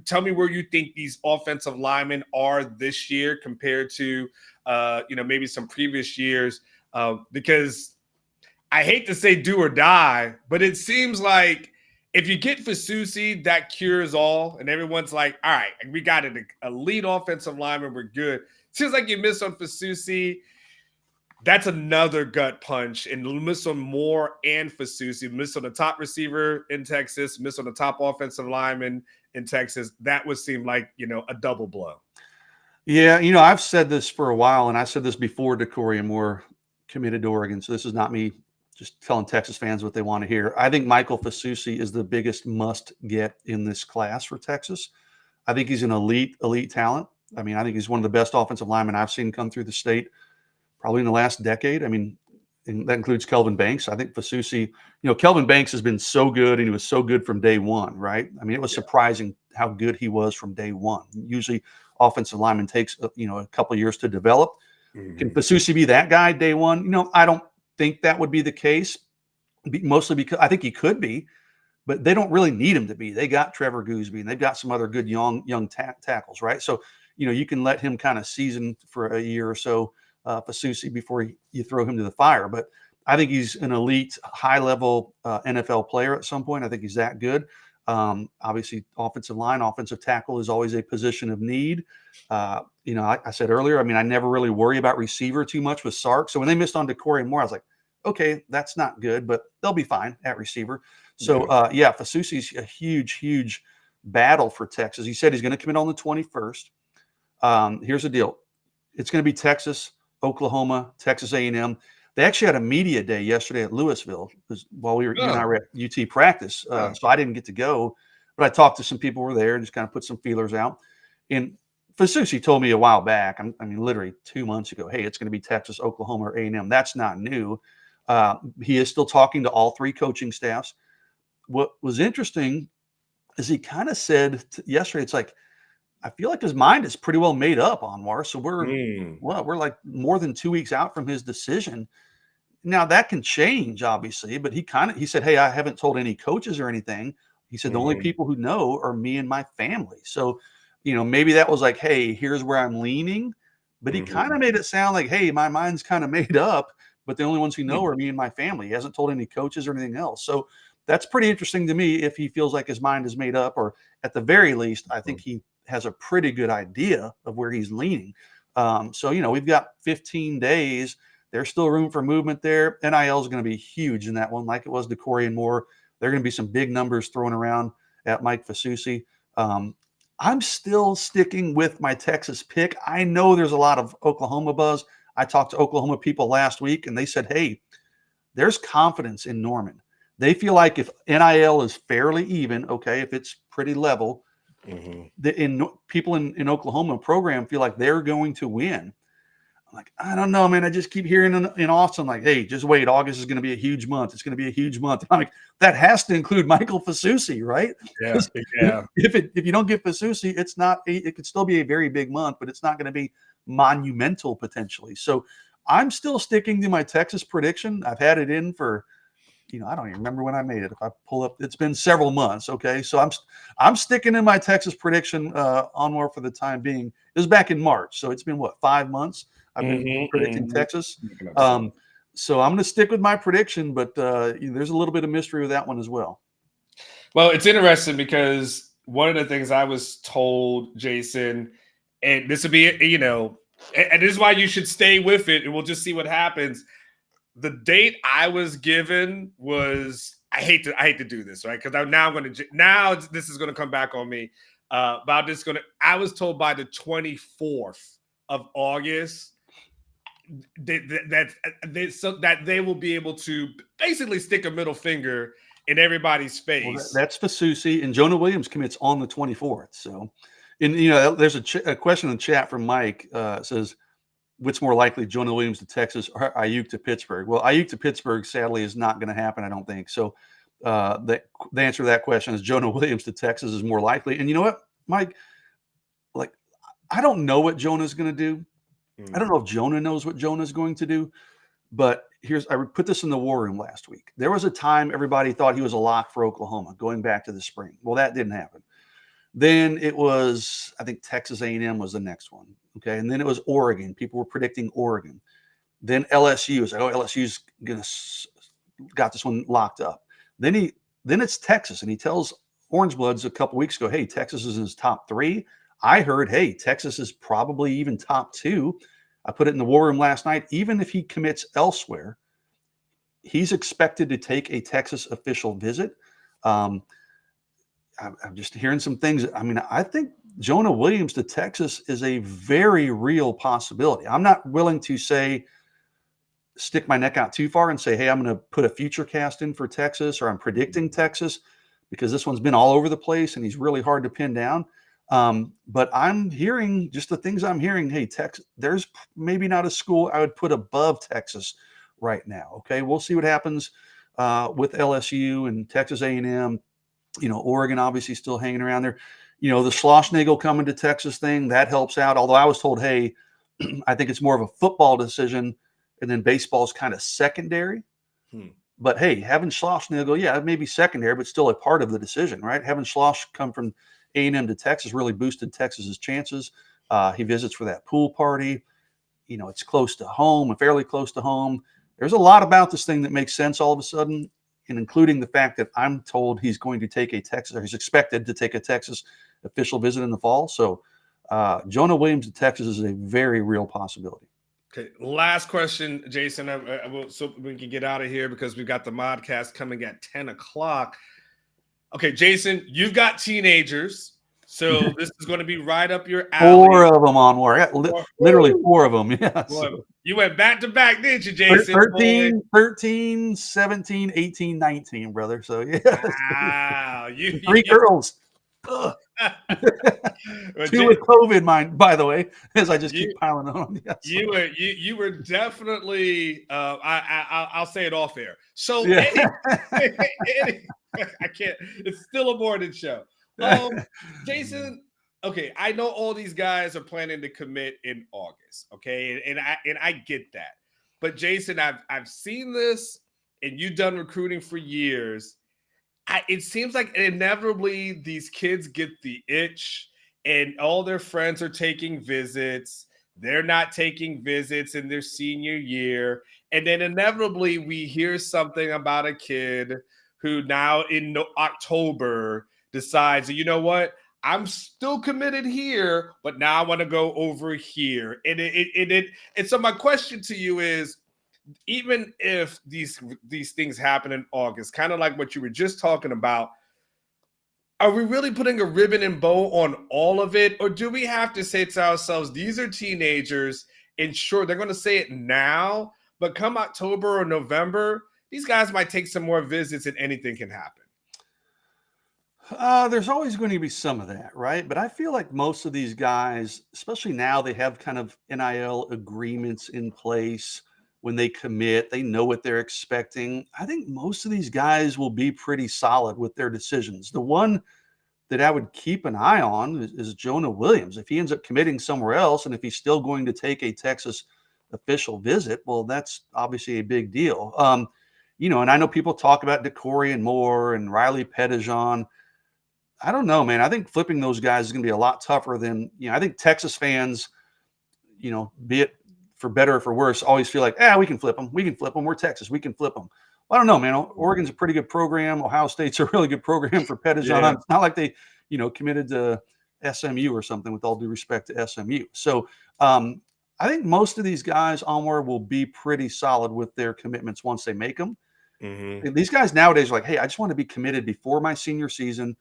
tell me where you think these offensive linemen are this year compared to maybe some previous years, because I hate to say do or die, but it seems like if you get Fasusi, that cures all, and everyone's like, all right, we got an elite offensive lineman, we're good. Seems like you miss on Fasusi. That's another gut punch, and miss on Moore and Fasusi, miss on the top receiver in Texas, miss on the top offensive lineman in Texas. That would seem like, a double blow. Yeah, I've said this for a while, and I said this before DeCorey and Moore committed to Oregon, so this is not me just telling Texas fans what they want to hear. I think Michael Fasusi is the biggest must get in this class for Texas. I think he's an elite talent. I mean, I think he's one of the best offensive linemen I've seen come through the state probably in the last decade. I mean, and that includes Kelvin Banks. I think Fasusi, Kelvin Banks has been so good, and he was so good from day one, right? I mean, it was surprising how good he was from day one. Usually offensive lineman takes, a couple of years to develop. Can Fasusi be that guy day one? I don't think that would be the case, mostly because I think he could be, but they don't really need him to be. They got Trevor Gooseby, and they've got some other good young tackles, right? So, you can let him kind of season for a year or so, Fasusi, before you throw him to the fire. But I think he's an elite, high-level NFL player at some point. I think he's that good. Obviously, offensive tackle is always a position of need. I said earlier, I mean, I never really worry about receiver too much with Sark. So when they missed on DeCorey and Moore, I was like, okay, that's not good, but they'll be fine at receiver. So, Fasusi's a huge battle for Texas. He said he's going to commit on the 21st. Here's the deal. It's going to be Texas, Oklahoma, Texas A&M. They actually had a media day yesterday at Louisville while you and I were at UT practice. So I didn't get to go, but I talked to some people who were there and just kind of put some feelers out. And Fasusi told me a while back, I mean, literally 2 months ago, hey, it's going to be Texas, Oklahoma, or A&M. That's not new. He is still talking to all 3 coaching staffs. What was interesting is he kind of said yesterday, it's like, I feel like his mind is pretty well made up, Anwar. So we're like more than 2 weeks out from his decision. Now that can change, obviously, but he said, hey, I haven't told any coaches or anything. He said, the only people who know are me and my family. So, maybe that was like, hey, here's where I'm leaning. But he kind of made it sound like, hey, my mind's kind of made up, but the only ones who know are me and my family. He hasn't told any coaches or anything else. So that's pretty interesting to me if he feels like his mind is made up, or at the very least, I think he has a pretty good idea of where he's leaning. So, we've got 15 days. There's still room for movement there. NIL is going to be huge in that one, like it was DeCorey and Moore. There are going to be some big numbers thrown around at Mike Fasusi. I'm still sticking with my Texas pick. I know there's a lot of Oklahoma buzz. I talked to Oklahoma people last week, and they said, hey, there's confidence in Norman. They feel like if NIL is fairly even, okay, if it's pretty level, people in Oklahoma program feel like they're going to win. I'm like, I don't know, man. I just keep hearing in Austin, like, hey, just wait. August is going to be a huge month. It's going to be a huge month. I'm like, that has to include Michael Fasusi, right? Yeah. If you don't get Fasusi, it could still be a very big month, but it's not going to be monumental potentially. So I'm still sticking to my Texas prediction. I've had it in for, I don't even remember when I made it. If I pull up, it's been several months. Okay. So I'm sticking in my Texas prediction Anwar for the time being. It was back in March. So it's been 5 months? I've been predicting Texas. So I'm going to stick with my prediction, but there's a little bit of mystery with that one as well. Well, it's interesting because one of the things I was told, Jason, and this would be, and this is why you should stay with it, and we'll just see what happens. the date I was given was, I hate to do this, right? Because this is gonna come back on me. But I was told by the 24th of August that they will be able to basically stick a middle finger in everybody's face. Well, that's Fasusi, and Jonah Williams commits on the 24th. So, and there's a question in the chat from Mike. Says, what's more likely, Jonah Williams to Texas or Ayuk to Pittsburgh? Well, Ayuk to Pittsburgh, sadly, is not going to happen, I don't think. So the answer to that question is Jonah Williams to Texas is more likely. And you know what, Mike? Like, I don't know what Jonah's going to do. I don't know if Jonah knows what Jonah's going to do. But I put this in the war room last week. There was a time everybody thought he was a lock for Oklahoma going back to the spring. Well, that didn't happen. Then it was, I think Texas A&M was the next one. Okay. And then it was Oregon. People were predicting Oregon. Then LSU was like, oh, LSU's got this one locked up. Then it's Texas, and he tells Orange Bloods a couple weeks ago, hey, Texas is in his top 3. I heard, hey, Texas is probably even top 2. I put it in the war room last night. Even if he commits elsewhere, he's expected to take a Texas official visit. I'm just hearing some things. I mean, I think Jonah Williams to Texas is a very real possibility. I'm not willing to stick my neck out too far and say, hey, I'm going to put a future cast in for Texas, or I'm predicting Texas, because this one's been all over the place and he's really hard to pin down. But I'm hearing just the things I'm hearing. Hey, Texas, there's maybe not a school I would put above Texas right now. Okay. We'll see what happens, with LSU and Texas A&M, Oregon, obviously still hanging around there, the Schlossnagle coming to Texas thing that helps out. Although I was told, hey, I think it's more of a football decision, and then baseball's kind of secondary. But hey, having Schlossnagle, yeah, it may be secondary, but still a part of the decision, right? Having Schloss come from A&M to Texas really boosted Texas's chances. He visits for that pool party. It's close to home, fairly close to home. There's a lot about this thing that makes sense all of a sudden, and including the fact that I'm told he's going to take he's expected to take a Texas official visit in the fall. So Jonah Williams to Texas is a very real possibility. Okay, last question, Jason. So we can get out of here because we've got the modcast coming at 10 o'clock. Okay, Jason, you've got teenagers, so this is going to be right up your alley. 4 of them on war. Literally 4 of them. Yeah. Boy, you went back to back, didn't you, Jason? 13, 17, 18, 19, brother. So yeah. Wow. 3 girls. 2 with COVID, by the way, as I just keep piling on. Yes. You were definitely. I'll say it off air. So yeah. I can't. It's still a morning show. Jason. Okay, I know all these guys are planning to commit in August. Okay, and I get that. But Jason, I've seen this, and you've done recruiting for years. It seems like inevitably these kids get the itch, and all their friends are taking visits. They're not taking visits in their senior year. And then inevitably we hear something about a kid who now in October decides, you know what? I'm still committed here, but now I want to go over here. And so my question to you is, even if these things happen in August, kind of like what you were just talking about, are we really putting a ribbon and bow on all of it? Or do we have to say to ourselves, these are teenagers, and sure, they're going to say it now, but come October or November, these guys might take some more visits and anything can happen? There's always going to be some of that, right? But I feel like most of these guys, especially now, they have kind of NIL agreements in place. When they commit, they know what they're expecting. I think most of these guys will be pretty solid with their decisions. The one that I would keep an eye on is Jonah Williams. If he ends up committing somewhere else, and if he's still going to take a Texas official visit, well, that's obviously a big deal. And I know people talk about DeCorey and Moore and Riley Pettijohn. I don't know, man. I think flipping those guys is going to be a lot tougher than, I think Texas fans, be it for better or for worse, always feel like, we can flip them. We can flip them. We're Texas. We can flip them. Well, I don't know, man. Oregon's a pretty good program. Ohio State's a really good program for Pettijohn. Yeah. It's not like they, committed to SMU or something, with all due respect to SMU. So I think most of these guys onward will be pretty solid with their commitments once they make them. Mm-hmm. These guys nowadays are like, hey, I just want to be committed before my senior season,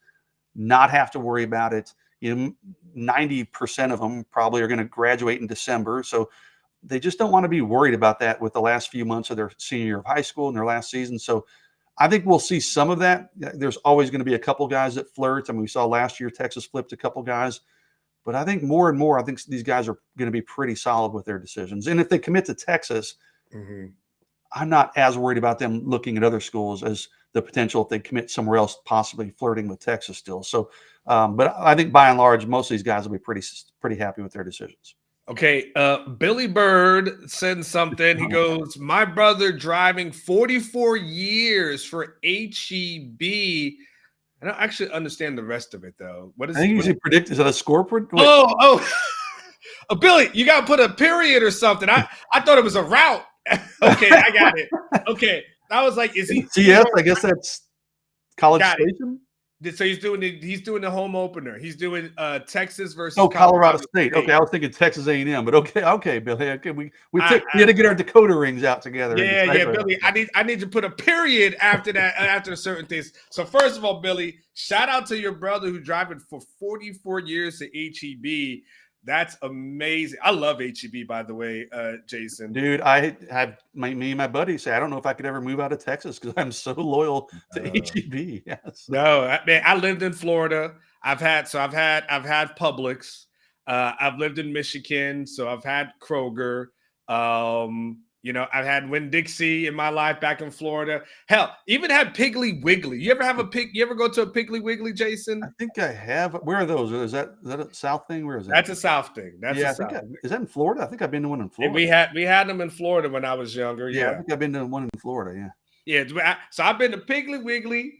not have to worry about it. 90% of them probably are going to graduate in December. So they just don't want to be worried about that with the last few months of their senior year of high school and their last season. So I think we'll see some of that. There's always going to be a couple guys that flirt. I mean, we saw last year Texas flipped a couple guys. But I think more and more, I think these guys are going to be pretty solid with their decisions. And if they commit to Texas, Mm-hmm. I'm not as worried about them looking at other schools as the potential if they commit somewhere else, possibly flirting with Texas still. So, but I think by and large, most of these guys will be pretty happy with their decisions. Okay, Billy Bird said something. He goes, "My brother driving 44 years for HEB." I don't actually understand the rest of it though. What is? I think What usually is predict is that a score? oh, Billy, you got to put a period or something. I thought it was a route. Okay, I got it. Okay, I was like, is he? CS? I guess that's College Station. So he's doing the home opener. He's doing Texas versus Colorado State. Okay, I was thinking Texas A&M, but okay, Billy. Okay, we had to get our decoder rings out together. Yeah, Billy. I need to put a period after that after certain things. So first of all, Billy, shout out to your brother who's driving for 44 years to HEB. That's amazing. I love HEB, by the way, Jason. Dude, I had me and my buddy say, I don't know if I could ever move out of Texas because I'm so loyal to HEB. Yes. No, man, I lived in Florida. I've had Publix. I've lived in Michigan, so I've had Kroger. I've had Winn-Dixie in my life back in Florida. Hell, even had Piggly Wiggly. You ever go to a Piggly Wiggly, Jason? I think I have. Where are those? Is that a South thing? Where is that? That's a South thing. Is that in Florida? I think I've been to one in Florida. And we had them in Florida when I was younger. Yeah, I think I've been to one in Florida. Yeah. So I've been to Piggly Wiggly,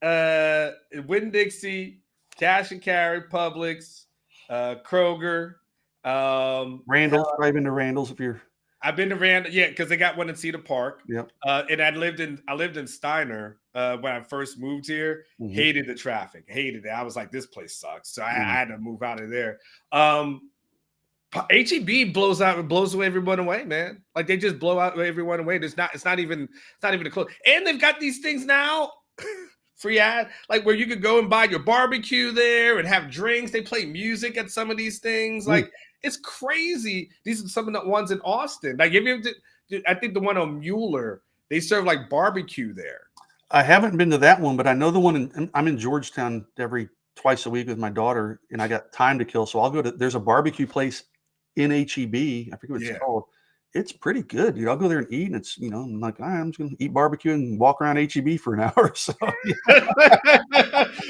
Winn-Dixie, Cash and Carry, Publix, Kroger, Randall's. Probably been to Randall's if you're. I've been to Randall, because they got one in Cedar Park. Yep. And I lived in Steiner when I first moved here. Mm-hmm. Hated the traffic, hated it. I was like, this place sucks. So I had to move out of there. HEB blows away everyone away, man. Like they just blow out everyone away. It's not even a close. And they've got these things now. Free ad, like where you could go and buy your barbecue there and have drinks. They play music at some of these things. Like it's crazy. These are some of the ones in Austin. Like I think the one on Mueller, they serve like barbecue there. I haven't been to that one, but I know the one I'm in Georgetown twice a week with my daughter, and I got time to kill, so I'll go to. There's a barbecue place in HEB. I forget what it's called. It's pretty good, dude. I'll go there and eat, and it's I'm like, all right, I'm just gonna eat barbecue and walk around HEB for an hour or so.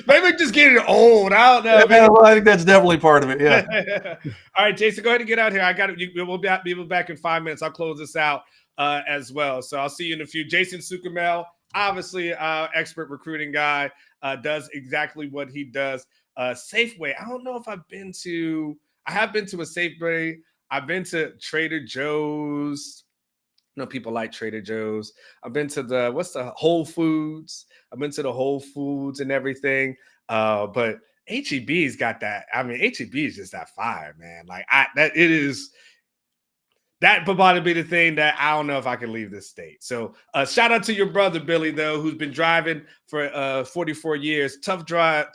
Maybe just getting old. I don't know. Yeah, well, I think that's definitely part of it. Yeah. All right, Jason, go ahead and get out here. I got it. We'll be back in 5 minutes. I'll close this out as well. So I'll see you in a few. Jason Suchomel, obviously, expert recruiting guy, does exactly what he does. Safeway. I don't know if I've been to. I have been to a Safeway. I've been to Trader Joe's. People like Trader Joe's. I've been to the Whole Foods. I've been to the Whole Foods and everything. But HEB's got that. I mean, HEB is just that fire, man. Like that would probably be the thing that I don't know if I can leave this state. So shout out to your brother, Billy, though, who's been driving for 44 years. Tough job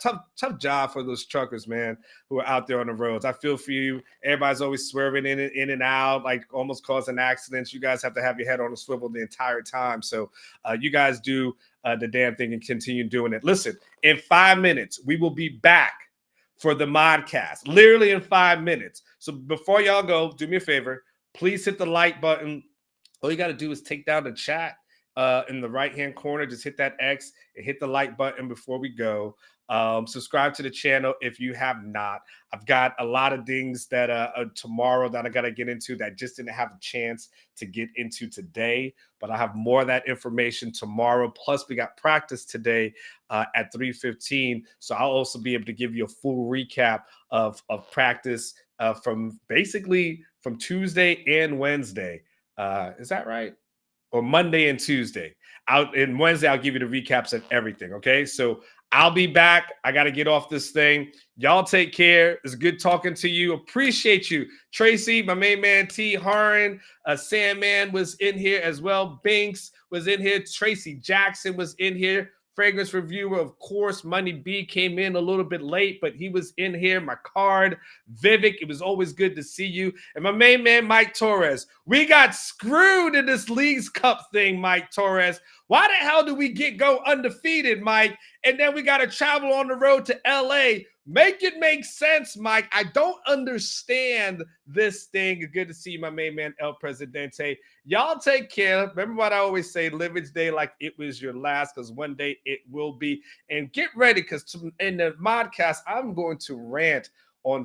for those truckers, man, who are out there on the roads. I feel for you. Everybody's always swerving in and out, like almost causing accidents. You guys have to have your head on a swivel the entire time. So you guys do the damn thing and continue doing it. Listen, in 5 minutes, we will be back for the Modcast, literally in 5 minutes. So before y'all go, do me a favor. Please hit the like button. All you got to do is take down the chat in the right-hand corner. Just hit that X and hit the like button before we go. Subscribe to the channel if you have not. I've got a lot of things that tomorrow that I got to get into that just didn't have a chance to get into today. But I have more of that information tomorrow. Plus, we got practice today at 3:15. So I'll also be able to give you a full recap of practice from Tuesday and Wednesday. Is that right? Or Monday and Tuesday. And Wednesday, I'll give you the recaps of everything. Okay. So I'll be back. I got to get off this thing. Y'all take care. It's good talking to you. Appreciate you. Tracy, my main man, T. Haran, Sandman was in here as well. Binks was in here. Tracy Jackson was in here. Fragrance reviewer, of course. Money B came in a little bit late, but he was in here. My card, Vivek, it was always good to see you. And my main man, Mike Torres. We got screwed in this Leagues Cup thing, Mike Torres. Why the hell do we go undefeated, Mike? And then we got to travel on the road to LA. Make it make sense, Mike. I don't understand this thing. Good to see you, my main man, El Presidente. Y'all take care. Remember what I always say, live each day like it was your last, because one day it will be. And get ready, because in the podcast, I'm going to rant on